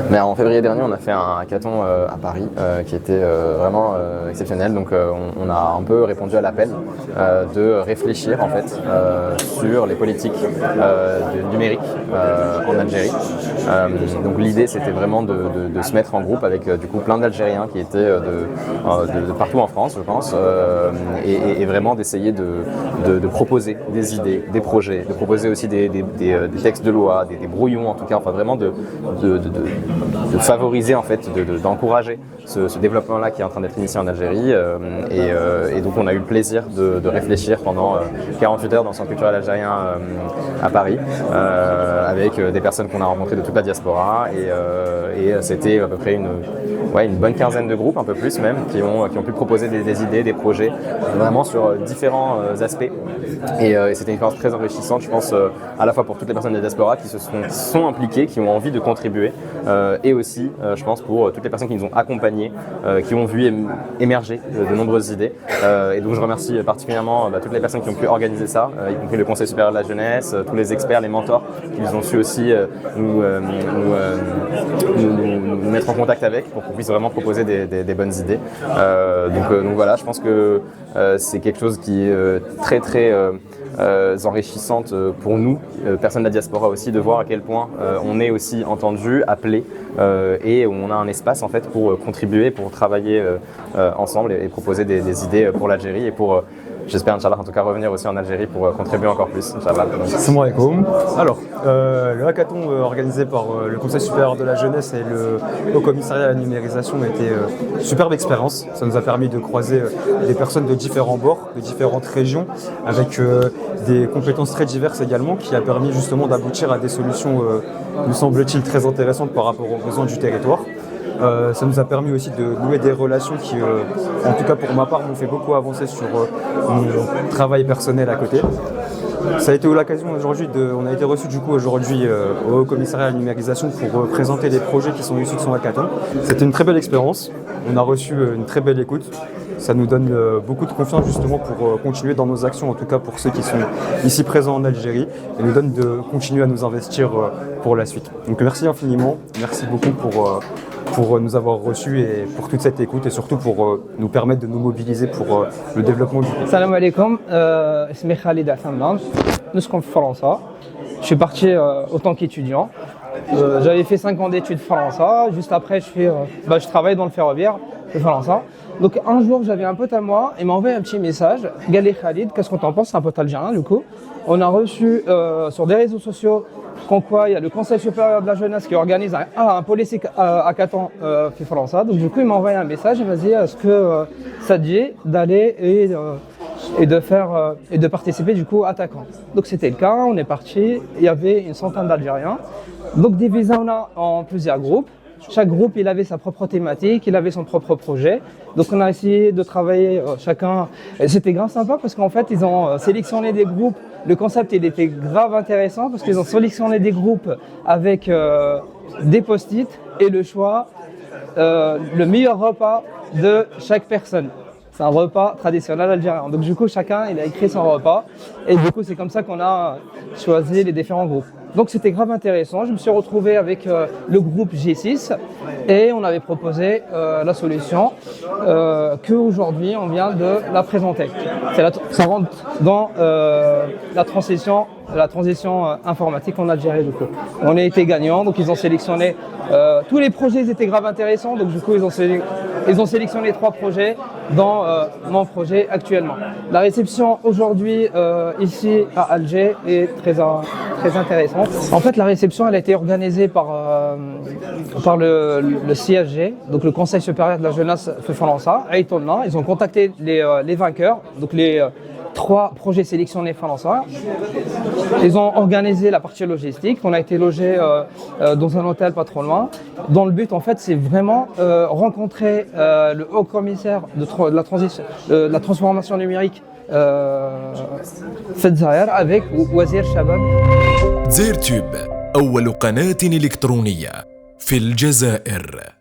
Mais en février dernier, on a fait un hackathon à Paris qui était vraiment exceptionnel. Donc on a un peu répondu à l'appel de réfléchir en fait sur les politiques du numérique en Algérie. Donc l'idée c'était vraiment de se mettre en groupe avec du coup plein d'Algériens qui étaient de partout en France, je pense, et vraiment d'essayer de proposer des idées, des projets, de proposer aussi des textes de loi, des brouillons en tout cas, enfin vraiment de favoriser en fait, d'encourager ce développement-là qui est en train d'être initié en Algérie. Et donc on a eu le plaisir de réfléchir pendant 48 heures dans le Centre culturel algérien à Paris, avec des personnes qu'on a rencontrées de toute la diaspora, et c'était à peu près une bonne quinzaine de groupes, un peu plus même, qui ont pu proposer des idées, des projets, vraiment sur différents aspects. Et c'était une expérience très enrichissante, je pense, à la fois pour toutes les personnes de la diaspora qui sont impliquées, qui ont envie de contribuer, et aussi, je pense, pour toutes les personnes qui nous ont accompagnés, qui ont vu émerger de nombreuses idées. Et donc je remercie particulièrement toutes les personnes qui ont pu organiser ça, y compris le Conseil supérieur de la jeunesse, tous les experts, les mentors, qui nous ont su aussi nous mettre en contact avec pour qu'on puisse vraiment proposer des bonnes idées. Donc voilà, je pense que c'est quelque chose qui est très très enrichissante pour nous, personnes de la diaspora aussi, de voir à quel point on est aussi entendu, appelé, et on a un espace en fait pour contribuer, pour travailler ensemble et proposer des idées pour l'Algérie et pour j'espère, Inch'Allah, en tout cas revenir aussi en Algérie pour contribuer encore plus, Inch'Allah. Assalamu alaikum. Alors, le hackathon organisé par le Conseil supérieur de la jeunesse et le Haut Commissariat à la numérisation a été une superbe expérience. Ça nous a permis de croiser des personnes de différents bords, de différentes régions, avec des compétences très diverses également, qui a permis justement d'aboutir à des solutions, nous semble-t-il, très intéressantes par rapport aux besoins du territoire. Ça nous a permis aussi de nouer des relations qui, en tout cas pour ma part, m'ont fait beaucoup avancer sur mon travail personnel à côté. Ça a été l'occasion aujourd'hui on a été reçu du coup aujourd'hui au commissariat à la numérisation pour présenter les projets qui sont issus de son hackathon. C'était une très belle expérience, on a reçu une très belle écoute. Ça nous donne beaucoup de confiance justement pour continuer dans nos actions, en tout cas pour ceux qui sont ici présents en Algérie, et nous donne de continuer à nous investir pour la suite. Donc merci infiniment, merci beaucoup pour nous avoir reçus et pour toute cette écoute et surtout pour nous permettre de nous mobiliser pour le développement du pays. Salam alaikum, اسمي Khalid Al-Hamdan, nous sommes français. Je suis parti autant qu'étudiant. J'avais fait 5 ans d'études français, juste après je travaille dans le ferroviaire, je fais français. Donc un jour j'avais un pote à moi, il m'a envoyé un petit message, Galé Khalid, qu'est-ce qu'on t'en pense, c'est un pote algérien du coup. On a reçu sur des réseaux sociaux qu'en quoi il y a le Conseil supérieur de la jeunesse qui organise un politique hackathon fait français. Donc du coup il m'a envoyé un message, il m'a dit est-ce que ça te dit d'aller et de participer du coup à Attaquant. Donc c'était le cas, on est parti, il y avait une centaine d'Algériens. Donc divisé en plusieurs groupes. Chaque groupe il avait sa propre thématique, il avait son propre projet. Donc on a essayé de travailler chacun. Et c'était grave sympa parce qu'en fait ils ont sélectionné des groupes. Le concept il était grave intéressant parce qu'ils ont sélectionné des groupes avec des post-it et le choix, le meilleur repas de chaque personne. C'est un repas traditionnel algérien. Donc du coup, chacun il a écrit son repas et du coup, c'est comme ça qu'on a choisi les différents groupes. Donc c'était grave intéressant. Je me suis retrouvé avec le groupe G6 et on avait proposé la solution qu'aujourd'hui on vient de la présenter. Ça rentre dans la transition informatique en Algérie du coup. On a été gagnants, donc ils ont sélectionné tous les projets, ils étaient grave intéressants. Donc du coup, ils ont sélectionné 3 projets dans mon projet actuellement. La réception aujourd'hui ici à Alger est très intéressante. En fait, la réception elle a été organisée par le CSG, donc le Conseil supérieur de la jeunesse Falansa, à Étonnant. Ils ont contacté les vainqueurs, donc les 3 projets sélectionnés français. Ils ont organisé la partie logistique. On a été logé dans un hôtel pas trop loin. Dans le but, en fait, c'est vraiment rencontrer le haut commissaire de la transformation numérique في الجزائر avec وزير الشباب. زيرتوب أول قناة إلكترونية في الجزائر.